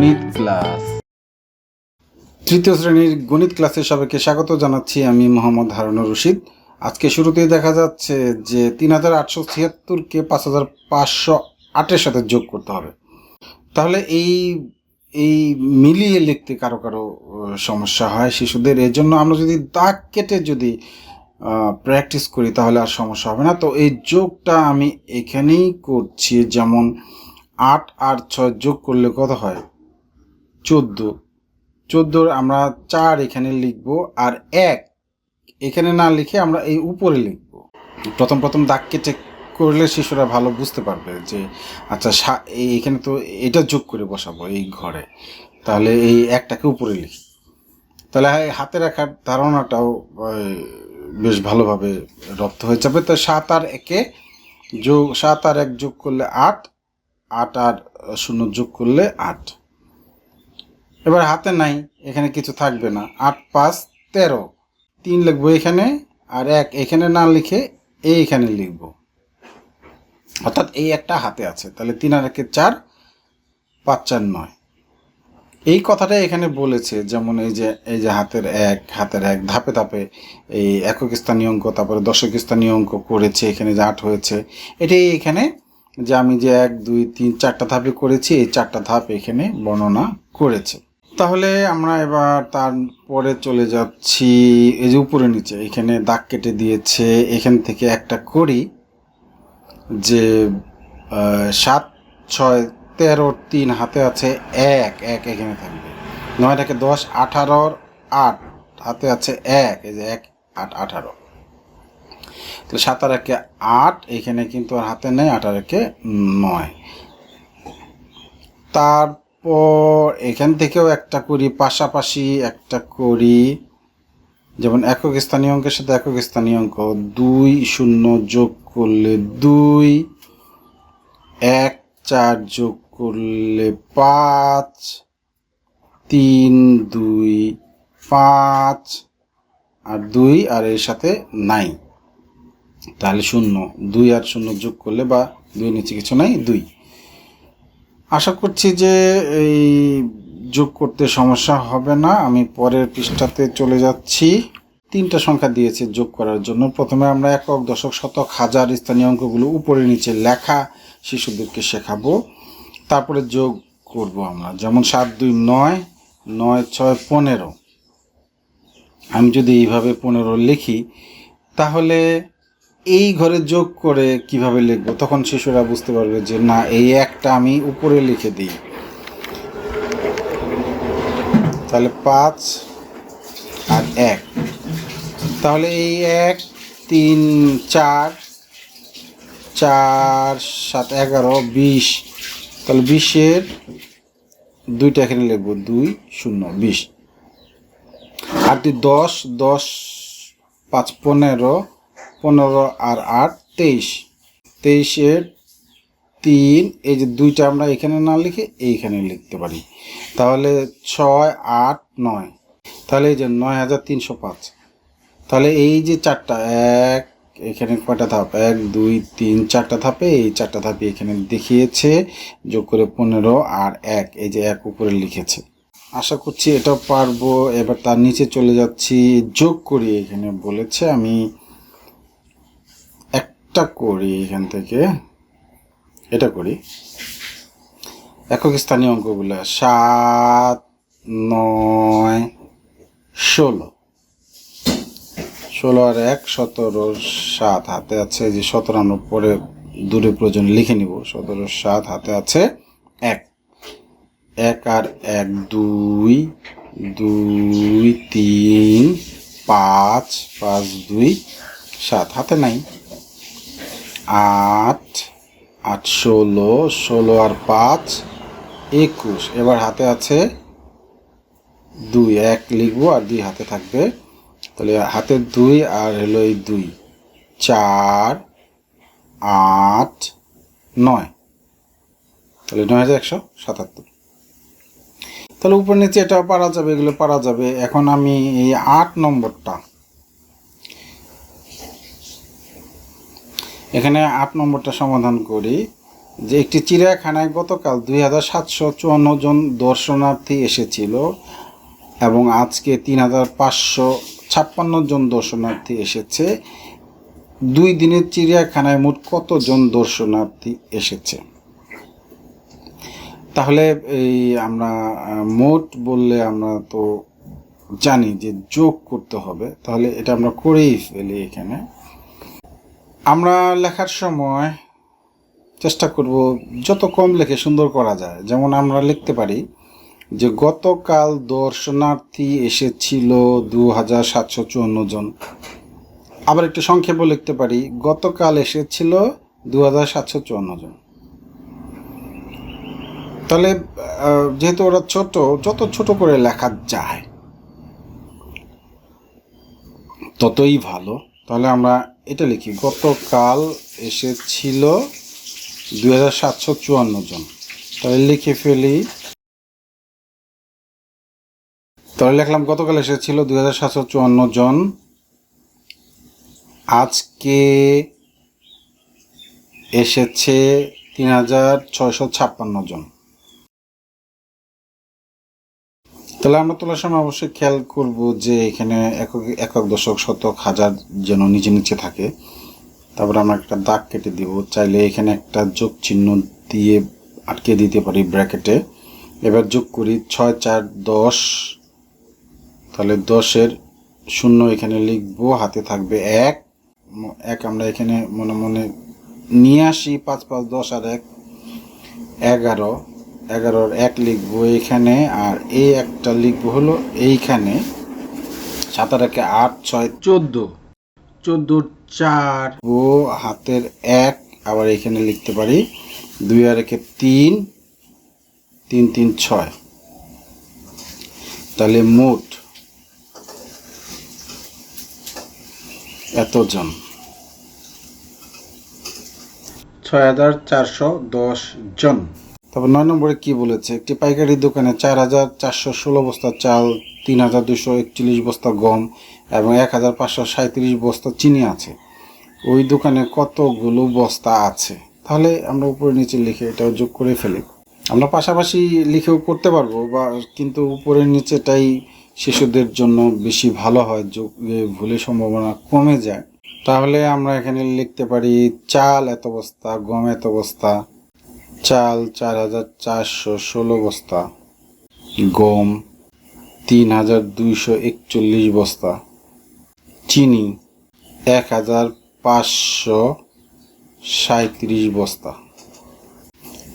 গণিত ক্লাস। তৃতীয় শ্রেণীর গণিত ক্লাসে সবাইকে স্বাগত জানাচ্ছি। আমি মোহাম্মদ হারুনুর রশিদ। আজকে শুরুতেই দেখা যাচ্ছে যে 3876কে 5508-এর সাথে যোগ করতে হবে। তাহলে এই মিলিয়ে লিখতে কারো সমস্যা হয় শিশুদের। এর জন্য আমরা যদি দাগ কেটে যদি প্র্যাকটিস করি তাহলে আর সমস্যা হবে না। তো এই যোগটা আমি এখানেই করছি। যেমন 8 আর 6 যোগ করলে কত হয়? 14 আমরা 4 এখানে লিখব, আর 1 এখানে না লিখে আমরা এই উপরে লিখব। প্রথম দাগ কেটে করলে শিশুরা ভালো বুঝতে পারবে যে আচ্ছা এখানে তো এটা যোগ করে বসাবো এই ঘরে, তাহলে এই একটাকে উপরে লিখি। তাহলে হাতে রাখার ধারণাটাও বেশ ভালোভাবে রপ্ত হয়ে যাবে। তো 7 আর 1 যোগ করলে 8, 8 আর 0 যোগ করলে 8। এবার হাতে নাই, এখানে কিছু থাকবে না। 8 5 13, 3 লিখবো এখানে, আর 1 এখানে না লিখে এইখানে লিখবো, অর্থাৎ এই একটা হাতে আছে। তাহলে 3 আর 1 4, 5 4 9। এই কথাটা এখানে বলেছে। যেমন এই যে হাতের এক ধাপে ধাপে এই একক স্থানীয় অঙ্ক, তারপরে দশক স্থানীয় অঙ্ক করেছে। এখানে যে 8 হয়েছে, এটাই এখানে যে আমি যে 1 2 3 4টা ধাপে করেছি, এই 4টা ধাপ এখানে বর্ণনা করেছে। তাহলে আমরা এবার তারপরে চলে যাচ্ছি এই যে উপরে নিচে এখানে দাগ কেটে দিয়েছে। এখান থেকে একটা করি যে 7 6 13, 3 হাতে আছে 1 এখানে থাকবে। 9 থেকে 10 18, 8 হাতে আছে 1, এই যে 1 8 18। তো 7 আর 1 8, এখানে কিন্তু আর হাতে নেই। 8 আর 1 9। তারপর এখান থেকেও একটা করি, পাশাপাশি একটা করি। যেমন একক স্থানীয় অঙ্কের সাথে একক স্থানীয় অঙ্ক 2 0 যোগ করলে 2, 1 4 যোগ করলে 5, 3 2 5, আর 2 আর এর সাথে নাই, তাহলে 0। 2 আর 0 যোগ করলে, বা 2 নিচে কিছু নাই, 2। আশা করছি যে এই যোগ করতে সমস্যা হবে না। আমি পরের পৃষ্ঠাতে চলে যাচ্ছি। 3টা সংখ্যা দিয়েছে যোগ করার জন্য। প্রথমে আমরা একক, দশক, শতক, হাজার স্থানীয় অঙ্কগুলো উপরে নিচে লেখা শিশুদেরকে শেখাবো, তারপরে যোগ করব আমরা। যেমন 7 2 9, 9 6 15। আমি যদি এইভাবে 15 লিখি, তাহলে এই ঘরে যোগ করে কিভাবে লিখবো? তখন শিশুরা বুঝতে পারবে যে না, এই একটা আমি উপরে লিখে দিই। তাহলে 5 আর 1, তাহলে এই 1 3 4 4 7 11 20। তাহলে 20-এর 2টা এখানে লিখবো, 2 0 20। আর 10 10 5 15, 15 আর 8 23। 23-এর 3, এই যে 2টা আমরা এখানে না লিখে এইখানে লিখতে পারি। তাহলে 6 8 9, তাহলে এই যে 9305। তাহলে এই যে 4টা, 1 এখানে কয়টা ধাপ? 1 2 3 4টা ধাপে, এই 4টা ধাপে এখানে দেখিয়েছে। যোগ করে 15 আর 1, এই যে 1 উপরে লিখেছে। আশা করছি এটাও পারবো। এবার তার নিচে চলে যাচ্ছি, যোগ করি। এখানে বলেছে আমি একটা করি, এখান থেকে এটা করি। একক স্থানীয় অঙ্কগুলো 7 9 16, 16 আর 1 17, 7 হাতে আছে। যে 17 আমরা পরে দূরে প্রয়োজন লিখে নিব। 17 7 হাতে আছে 1, 1 আর 1 2 2 3 5 5 2 7 হাতে নাই। 8 8 16, 16 আর 5 21। এবার হাতে আছে 2, 1 লিখবো আর 2 হাতে থাকবে। তাহলে হাতে 2 আর হলো এই 2, 4 8 9, তাহলে 9177। তাহলে উপর নিচে এটাও পারা যাবে, এগুলো পারা যাবে। এখন আমি এই 8 নম্বরটা, এখানে 8 নম্বরটা সমাধান করি। যে একটি চিড়িয়াখানায় গতকাল 2754 জন দর্শনার্থী এসেছিল এবং আজকে 3556 জন দর্শনার্থী এসেছে। 2 দিনের চিড়িয়াখানায় মোট কতজন দর্শনার্থী এসেছে? তাহলে এই আমরা মোট বললে আমরা তো জানি যে যোগ করতে হবে, তাহলে এটা আমরা করেই ফেলি। এখানে আমরা লেখার সময় চেষ্টা করব যত কম লেখে সুন্দর করা যায়। যেমন আমরা লিখতে পারি যে গতকাল দর্শনার্থী এসেছিল 2754 জন। আবার একটু সংক্ষেপে লিখতে পারি গতকাল এসেছিল 2754 জন। তাহলে যেহেতু ওরা ছোট, যত ছোট করে লেখা যায় ততই ভালো। তাহলে আমরা এটা লিখি গতকাল এসেছিল 2754 জন। তাহলে লিখে ফেলি। তাহলে লিখলাম গতকাল এসেছিল 2754 জন, আজকে এসেছে 3656 জন। তাহলে আমরা তোলার সময় অবশ্যই খেয়াল করব যে এখানে একক দশক শতক হাজার যেন নিচে নিচে থাকে। তারপর আমরা একটা দাগ কেটে দিব। চাইলে এখানে একটা যোগ চিহ্ন দিয়ে আটকে দিতে পারি ব্র্যাকেটে। এবার যোগ করি 6 4 10। তাহলে 10-এর 0 এখানে লিখবো, হাতে থাকবে 1। আমরা এখানে মনে মনে নিয়ে আসি। 5 5 10 আর 1 11। 11-এর 1 লিখবো এখানে, আর এই একটা লিখবো হলো এইখানে। 7 আর 1 8 6 14। 14 4 ও হাতের 1 আবার এখানে লিখতে পারি। 2 আর 1 3 3 3 6। তাহলে মোট এতজন 6410 জন। তারপর 9 নম্বরে কি বলেছে? একটি পাইকারি দোকানে 4416 বস্তা চাল, 3241 বস্তা গম এবং 1537 বস্তা চিনি আছে। ওই দোকানে কতগুলো বস্তা আছে? তাহলে আমরা উপরে নিচে লিখে এটাও যোগ করে ফেলি। আমরা পাশাপাশি লিখেও করতে পারবো, বা কিন্তু উপরের নিচেটাই শিশুদের জন্য বেশি ভালো হয়, ভুলের সম্ভাবনা কমে যায়। তাহলে আমরা এখানে লিখতে পারি চাল এত বস্তা, গম এত বস্তা। চাল 4416 বস্তা, গম 3241 বস্তা, চিনি 1537 বস্তা।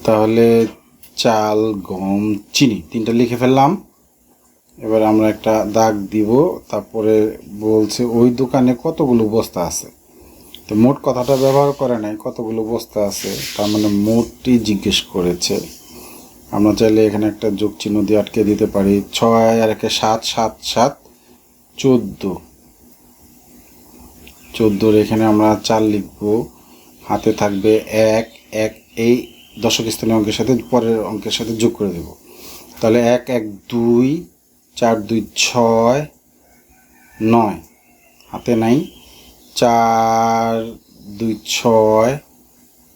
তাহলে চাল, গম, চিনি তিনটা লিখে ফেললাম। এবার আমরা একটা দাগ দিব। তারপরে বলছে ওই দোকানে কতগুলো বস্তা আছে। তো মোট কথাটা ব্যবহার করে নাই, কতগুলো বস্তা আছে তার মানে মোটটি জিজ্ঞেস করেছে। আমরা চাইলে এখানে একটা যোগ চিহ্ন দিয়ে আটকে দিতে পারি। 6 আর 1 7 7 7 14। 14-এর এখানে আমরা 4 লিখব, হাতে থাকবে 1 1। এই দশক স্থানীয় অঙ্কের সাথে পরের অঙ্কের সাথে যোগ করে দেব। তাহলে 1 1 2 4 2 6 9, হাতে নাই। 4 2 6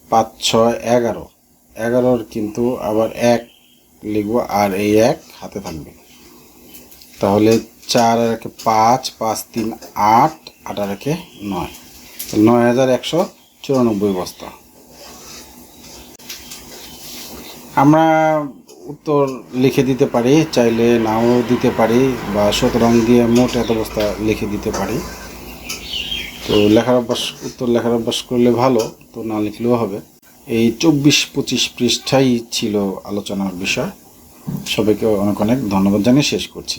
5 6 11। 11-এর কিন্তু আবার 1 লিখব, আর এই 1 হাতে থাকবে। তাহলে 4 আর 1 5 5 3 8 8 আর 1 9। 9194 বস্তা। আমরা উত্তর লিখে দিতে পারি, চাইলে নাও দিতে পারি, বা সুতরাং দিয়ে মোট এত বস্তা লিখে দিতে পারি। তো উত্তর লেখার অভ্যাস করলে ভালো, তো না লিখলেও হবে। এই 24-25 পৃষ্ঠাই ছিল আলোচনার বিষয়। সবাইকে অনেক অনেক ধন্যবাদ জানিয়ে শেষ করছি।